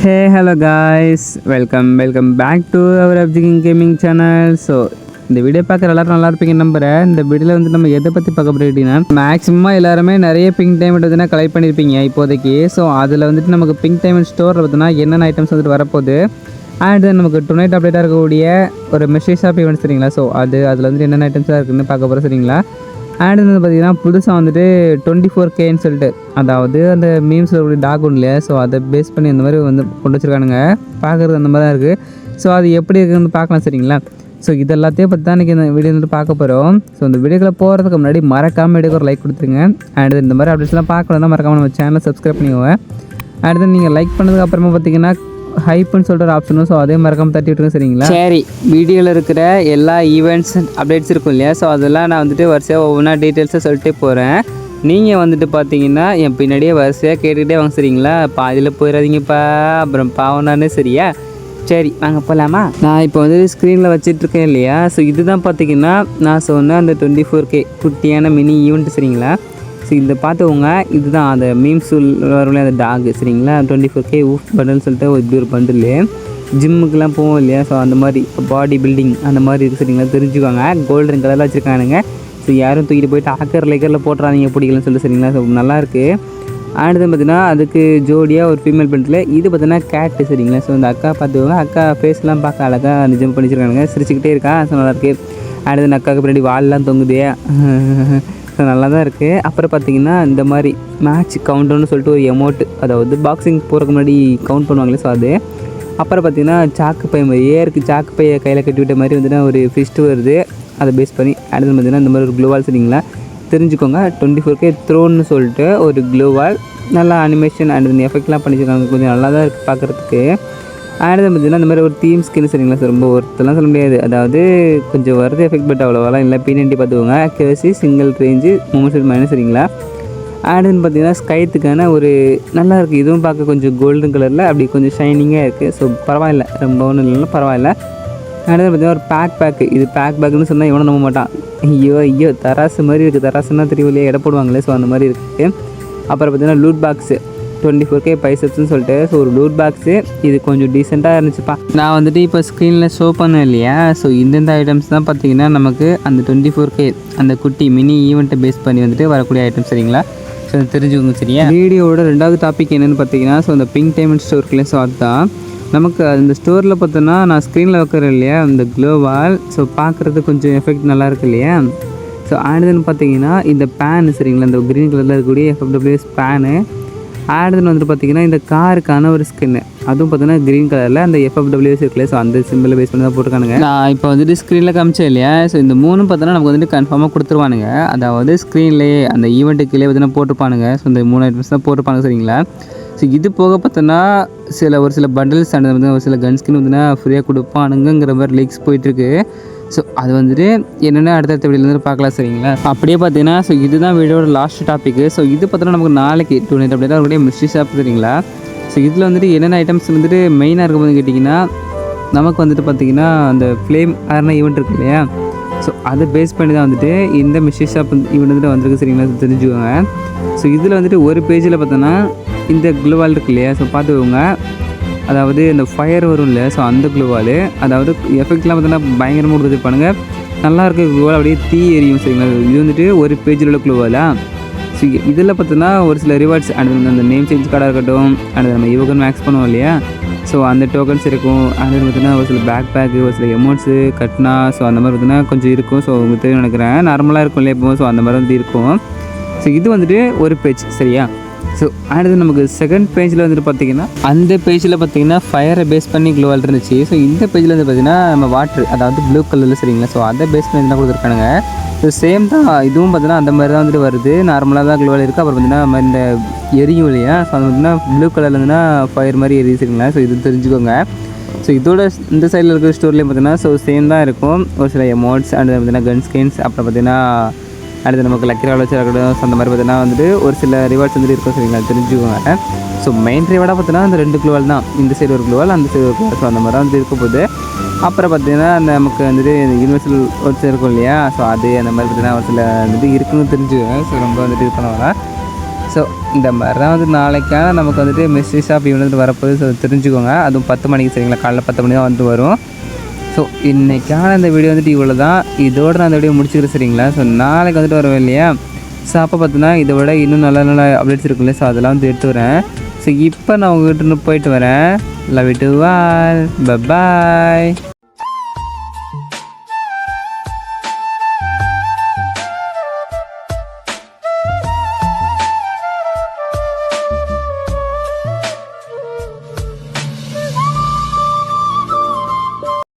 Hello guys, welcome back to our FG Gaming channel. So இந்த video பார்க்குற எல்லாரும் நல்லா இருப்பீங்க நம்புறேன். இந்த வீடியோவில் வந்து நம்ம எதை பற்றி பார்க்க போகிறோம் அப்படின்னா மேக்ஸிமம் எல்லாருமே நிறைய பிங்க் டைமண்ட் வந்து கலெக்ட் பண்ணியிருப்பீங்க இப்போதைக்கு. ஸோ அதில் வந்துட்டு நமக்கு பிங்க் டைமண்ட் ஸ்டோரில் பார்த்தீங்கன்னா என்னென்ன ஐட்டம்ஸ் வந்துட்டு வரப்போகுது அண்ட் நமக்கு டுநைட் அப்டேட்டாக இருக்கக்கூடிய ஒரு மெசேஜ் ஷாப் ஈவெண்ட் சரிங்களா. ஸோ அதில் வந்துட்டு என்னென்ன ஐட்டம்ஸாக இருக்குதுன்னு பார்க்க போகிறோம் சரிங்களா. அண்ட் வந்து பார்த்திங்கன்னா புதுசாக வந்துட்டு 24Kன்னு சொல்லிட்டு அதாவது அந்த மீம்ஸில் இருக்கக்கூடிய டாக் ஒன்று இல்லையா. ஸோ அதை பேஸ் பண்ணி இந்த மாதிரி வந்து கொண்டு வச்சுருக்கானுங்க. பார்க்குறது அந்த மாதிரி தான் இருக்குது. ஸோ அது எப்படி இருக்குதுன்னு பார்க்கலாம் சரிங்களா. ஸோ இது எல்லாத்தையும் பற்றி தான் இன்றைக்கி இந்த வீடியோ வந்துட்டு பார்க்க போகிறோம். ஸோ இந்த வீடியோக்குள்ளே போகிறதுக்கு முன்னாடி மறக்காமல் வீடியோக்கு ஒரு லைக் கொடுத்துருங்க. அண்ட் இந்த மாதிரி அப்டேட்ஸ்லாம் பார்க்கணுன்னா மறக்காமல் நம்ம சேனலை சப்ஸ்கிரைப் பண்ணிக்கோங்க. அண்ட் தென் நீங்கள் லைக் பண்ணதுக்கு அப்புறமா பார்த்தீங்கன்னா ஹைப்புன்னு சொல்லிட்டு ஒரு ஆப்ஷனும். ஸோ அதே மறக்காமல் தட்டி விட்டுருங்க சரிங்களா. சரி, வீடியோவில் இருக்கிற எல்லா ஈவெண்ட்ஸ் அப்டேட்ஸ் இருக்கும் இல்லையா. ஸோ அதெல்லாம் நான் வந்துட்டு வரிசையாக ஒவ்வொன்றா டீட்டெயில்ஸாக சொல்லிட்டே போகிறேன். நீங்கள் வந்துட்டு பார்த்தீங்கன்னா என் பின்னாடியே வரிசையாக கேட்டுக்கிட்டே வாங்க சரிங்களா. பாதியில் போயிடாதீங்கப்பா, அப்புறம் பாவனானே சரியா. சரி வாங்க போகலாமா. நான் இப்போ வந்து ஸ்க்ரீனில் வச்சிட்ருக்கேன் இல்லையா. ஸோ இதுதான் பார்த்தீங்கன்னா நான் சொன்ன அந்த 24K குட்டியான மினி ஈவெண்ட் சரிங்களா. ஸோ இதை பார்த்துக்கோங்க, இதுதான் அந்த மீம்ஸ் வரல அந்த டாகு சரிங்களா. 24K ஊஃப் பண்டல்னு சொல்லிட்டு இப்படி ஒரு பண்டில் ஜிம்முக்கெலாம் போவோம் இல்லையா. ஸோ அந்த மாதிரி பாடி பில்டிங் அந்த மாதிரி இருக்குது சரிங்களா. தெரிஞ்சுக்கோங்க, கோல்டன் கலரில் வச்சுருக்கானுங்க. ஸோ யாரும் தூக்கிட்டு போயிட்டு ஆக்கர் லேக்கரில் போட்டுறாதீங்க பிடிக்கலன்னு சொல்லிட்டு சரிங்களா. ஸோ நல்லாயிருக்கு. அடுத்து பார்த்தீங்கன்னா அதுக்கு ஜோடியாக ஒரு ஃபீமேல் பண்டில். இது பார்த்தீங்கன்னா கேட்டு சரிங்களா. ஸோ அந்த அக்கா பார்த்துக்கோங்க, அக்கா ஃபேஸ்லாம் பார்க்க அழகாக நிஜம் பண்ணிச்சிருக்கானுங்க, சிரிச்சுக்கிட்டே இருக்கா. ஸோ நல்லாயிருக்கு. அடுத்து அந்த அக்காவுக்கு பின்னாடி வால்லாம் தொங்குதே. ஸோ நல்லா தான் இருக்குது. அப்புறம் பார்த்திங்கன்னா இந்த மாதிரி மேட்ச் கவுண்டர்னு சொல்லிட்டு ஒரு எமௌண்ட், அதாவது பாக்ஸிங் போகிறதுக்கு முன்னாடி கவுண்ட் பண்ணுவாங்களே. ஸோ அது அப்புறம் பார்த்திங்கன்னா சாக்கு பை மாதிரியே இருக்குது. சாக்கு பையை கையில் கட்டி விட்ட மாதிரி வந்துன்னா ஒரு ஃபிஸ்ட்டு வருது, அதை பேஸ் பண்ணி. அடுத்து பார்த்திங்கன்னா இந்த மாதிரி ஒரு க்ளோவால் சரிங்களா. தெரிஞ்சுக்கோங்க, 24K த்ரோன்னு சொல்லிட்டு ஒரு க்ளோவால். நல்லா அனிமேஷன் அண்ட் எஃபெக்ட்லாம் பண்ணிச்சிருக்காங்க, கொஞ்சம் நல்லா தான் இருக்குது பார்க்குறதுக்கு. அடுத்து பார்த்திங்கன்னா இந்த மாதிரி ஒரு தீம் ஸ்கின் சரிங்களா. ஸோ ரொம்ப ஒருத்தெல்லாம் சொல்ல முடியாது, அதாவது கொஞ்சம் வருது எஃபெக்ட், பட் அவ்வளோவெல்லாம் இல்லை. P90 பார்த்துக்கோங்க, accuracy single range moment minus சரிங்களா. அடுத்துன்னு பார்த்திங்கன்னா ஸ்கைத்துக்கான ஒரு நல்லா இருக்குது. இதுவும் பார்க்க கொஞ்சம் கோல்டன் கலரில் அப்படி கொஞ்சம் ஷைனிங்காக இருக்குது. ஸோ பரவாயில்ல, ரொம்ப ஒன்றும் இல்லைன்னா பரவாயில்ல. அடுத்து பார்த்திங்கன்னா ஒரு பேக்கு. இது பேக்குன்னு சொன்னால் எவனும் நம்ப மாட்டான். ஐயோ தராசு மாதிரி இருக்குது. தராசுன்னா தெரியலையே, எடை போடுவாங்களே. ஸோ அந்த மாதிரி இருக்குது. அப்புறம் பார்த்திங்கன்னா லூட் பாக்ஸு 24K பைசப்ஸ்ன்னு சொல்லிட்டு. ஸோ ஒரு லூட் பாக்ஸு, இது கொஞ்சம் டீசெண்டாக இருந்துச்சுப்பா. நான் வந்துட்டு இப்போ ஸ்க்ரீனில் ஷோ பண்ணேன் இல்லையா. ஸோ இந்தந்த ஐட்டம்ஸ் தான் பார்த்திங்கன்னா நமக்கு அந்த 24K அந்த குட்டி மினி ஈவெண்ட்டை பேஸ் பண்ணி வந்துட்டு வரக்கூடிய ஐட்டம் சரிங்களா. ஸோ தெரிஞ்சுக்கோங்க சரியா. வீடியோவோட ரெண்டாவது டாபிக் என்னென்னு பார்த்தீங்கன்னா ஸோ அந்த பிங்க் டைமண்ட் ஸ்டோர்க்குள்ளே. ஸோ அதுதான் நமக்கு அந்த ஸ்டோரில் பார்த்தோன்னா நான் ஸ்க்ரீனில் வைக்கிறேன் இல்லையா அந்த க்ளோவால். ஸோ பார்க்குறது கொஞ்சம் எஃபெக்ட் நல்லா இருக்குது இல்லையா. ஸோ அடுத்துன்னு பார்த்தீங்கன்னா இந்த பேனு சரிங்களா, இந்த க்ரீன் கலரில் இருக்கக்கூடிய FWS பேனு. அடுத்துன்னு வந்துட்டு பார்த்திங்கன்னா இந்த காருக்கான ஒரு ஸ்கின்னு, அதுவும் பார்த்தீங்கன்னா க்ரீன் கலரில் அந்த FWS இருக்குல்ல. ஸோ அந்த சிம்பிளை பேஸ் பண்ணி தான் போட்டுருக்கானுங்க. நான் இப்போ வந்துட்டு ஸ்க்ரீனில் காமிச்சேன் இல்லையா. ஸோ இந்த மூணும் பார்த்தோன்னா நமக்கு வந்துட்டு கன்ஃபார்மாக கொடுத்துருவானுங்க. அதாவது ஸ்க்ரீன்லேயே அந்த ஈவெண்ட்டுக்குள்ளே பார்த்தீங்கன்னா போட்டிருப்பானுங்க. ஸோ இந்த 3 ஐட்டம்ஸ் தான் போட்டிருப்பாங்க சரிங்களா. ஸோ இது போக பார்த்தோன்னா ஒரு சில பண்டில்ஸ் அண்ட் வந்து ஒரு சில கன் ஸ்கின் வந்துன்னா ஃப்ரீயாக கொடுப்பானுங்கிற மாதிரி லீக்ஸ் போயிட்டுருக்கு. ஸோ அது வந்துட்டு என்னென்ன அடுத்தடுத்த வீடியோலேருந்து பார்க்கலாம் சரிங்களா. அப்படியே பார்த்தீங்கன்னா ஸோ இதுதான் வீடியோட லாஸ்ட் டாப்பிக்கு. ஸோ இது பார்த்தோன்னா நமக்கு நாளைக்கு 2 நைட் அப்படி தான் அவருடைய மிஸ்ட்ரி ஷாப் சரிங்களா. ஸோ இதில் வந்துட்டு என்னென்ன ஐட்டம்ஸ் வந்துட்டு மெயினாக இருக்கும்போது கேட்டிங்கன்னா நமக்கு வந்துட்டு பார்த்திங்கன்னா அந்த ஃப்ளேம் ஆர்னா ஈவெண்ட் இருக்கு இல்லையா. ஸோ அதை பேஸ் பண்ணி தான் வந்துட்டு இந்த மிஸ்ட்ரி ஷாப் ஈவெண்ட் வந்துட்டு வந்திருக்கு சரிங்களா. தெரிஞ்சுக்கோங்க. ஸோ இதில் வந்துட்டு ஒரு பேஜில் பார்த்தோன்னா இந்த க்ளோவால் இருக்கு இல்லையா. ஸோ பார்த்துக்கோங்க, அதாவது இந்த ஃபயர் வரும் இல்லை. ஸோ அந்த க்ளோவால், அதாவது எஃபெக்ட்லாம் பார்த்தோன்னா பயங்கரமாக கொடுத்துருப்பானுங்க. நல்லா இருக்க க்ளோவால் அப்படியே தீ எரியும் சரிங்களா. இது வந்துட்டு ஒரு பேஜில் உள்ள க்ளோவாலா. ஸோ இதில் பார்த்தோன்னா ஒரு சில ரிவார்ட்ஸ் அண்ட் அந்த நேம் சேஞ்ச் கார்டாக இருக்கட்டும், அண்ட் நம்ம ஈவன் மேக்ஸ் பண்ணுவோம் இல்லையா. ஸோ அந்த டோக்கன்ஸ் இருக்கும். அது பார்த்தீங்கன்னா ஒரு சில பேக்கு, ஒரு சில எமௌண்ட்ஸு கட்னா. ஸோ அந்த மாதிரி பார்த்தீங்கன்னா கொஞ்சம் இருக்கும். ஸோ உங்களுக்கு தெரியும் நினைக்கிறேன், நார்மலாக இருக்கும் இல்லையா இப்போ. ஸோ அந்த மாதிரி வந்து இருக்கும். ஸோ இது வந்துட்டு ஒரு பேஜ் சரியா. ஸோ அடுத்து நமக்கு செகண்ட் பேஜில் வந்துட்டு பார்த்திங்கன்னா அந்த பேஜில் பார்த்திங்கன்னா ஃபயரை பேஸ் பண்ணி க்ளோவால் இருந்துச்சு. ஸோ இந்த பேஜில் வந்து பார்த்திங்கன்னா நம்ம வாட்ரு, அதாவது ப்ளூ கலரில் சரிங்களா. ஸோ அதை பேஸ் பண்ணி தான் கொடுத்துருக்கானுங்க. ஸோ சேம் தான் இதுவும் பார்த்தீங்கன்னா அந்த மாதிரி தான் வந்துட்டு வருது. நார்மலாக தான் க்ளோவால் இருக்குது. அப்புறம் பார்த்திங்கன்னா இந்த எரியும் இல்லையா. ஸோ அது பார்த்திங்கன்னா ப்ளூ கலரில் இருந்துன்னா ஃபயர் மாதிரி எரியும் சரிங்களா. ஸோ இது தெரிஞ்சுக்கோங்க. ஸோ இதோட இந்த சைடில் இருக்கிற ஸ்டோர்லேயும் பார்த்திங்கன்னா ஸோ சேம் தான் இருக்கும். ஒரு சில எமௌண்ட்ஸ் அண்ட் பார்த்திங்கன்னா கன் ஸ்கின்ஸ், அப்புறம் பார்த்திங்கன்னா அடுத்து நமக்கு லக்கி ராவல் வச்சிருக்கட்டும். ஸோ அந்த மாதிரி பார்த்தீங்கன்னா வந்துட்டு ஒரு சில ரிவார்ட்ஸ் வந்துட்டு இருக்கும் சரிங்களா. தெரிஞ்சுக்கோங்க. ஸோ மெயின் ரிவார்டாக பார்த்தீங்கன்னா அந்த 2 க்ளோவால் தான், இந்த சைடு ஒரு க்ளோவால், அந்த சைடு ஒரு க்ளோவால். ஸோ அந்த மாதிரி தான் வந்து இருக்க போகுது. அப்புறம் பார்த்திங்கன்னா நமக்கு வந்துட்டு யூனிவர்சல் ஒர்க்ஸ் இருக்கும் இல்லையா. ஸோ அது அந்த மாதிரி பார்த்திங்கன்னா ஒரு சில வந்துட்டு இருக்குன்னு தெரிஞ்சுக்கோங்க. ஸோ ரொம்ப வந்துட்டு இது பண்ணுவாங்க. ஸோ இந்த மாதிரி தான் வந்து நாளைக்கான நமக்கு வந்துட்டு மிஸ்ட்ரி ஷாப் இவனுக்கு வரப்போகுது. ஸோ தெரிஞ்சுக்கோங்க. அதுவும் 10 மணிக்கு சரிங்களா, காலைல 10 மணி தான் வந்துட்டு வரும். ஸோ இன்றைக்கான இந்த வீடியோ வந்துட்டு இவ்வளோ தான். இதோடு நான் இந்த வீடியோ முடிச்சுக்கிறேன் சரிங்களா. ஸோ நாளைக்கு வந்துட்டு வருவேன் இல்லையா. ஸோ அப்போ பார்த்தீங்கன்னா இதை விட இன்னும் நல்ல நல்ல அப்டேட்ஸ் இருக்குல்ல. ஸோ அதெல்லாம் வந்து எடுத்து வரேன். ஸோ இப்போ நான் உங்கள்கிட்ட போயிட்டு வரேன். Love you to all. Bye bye.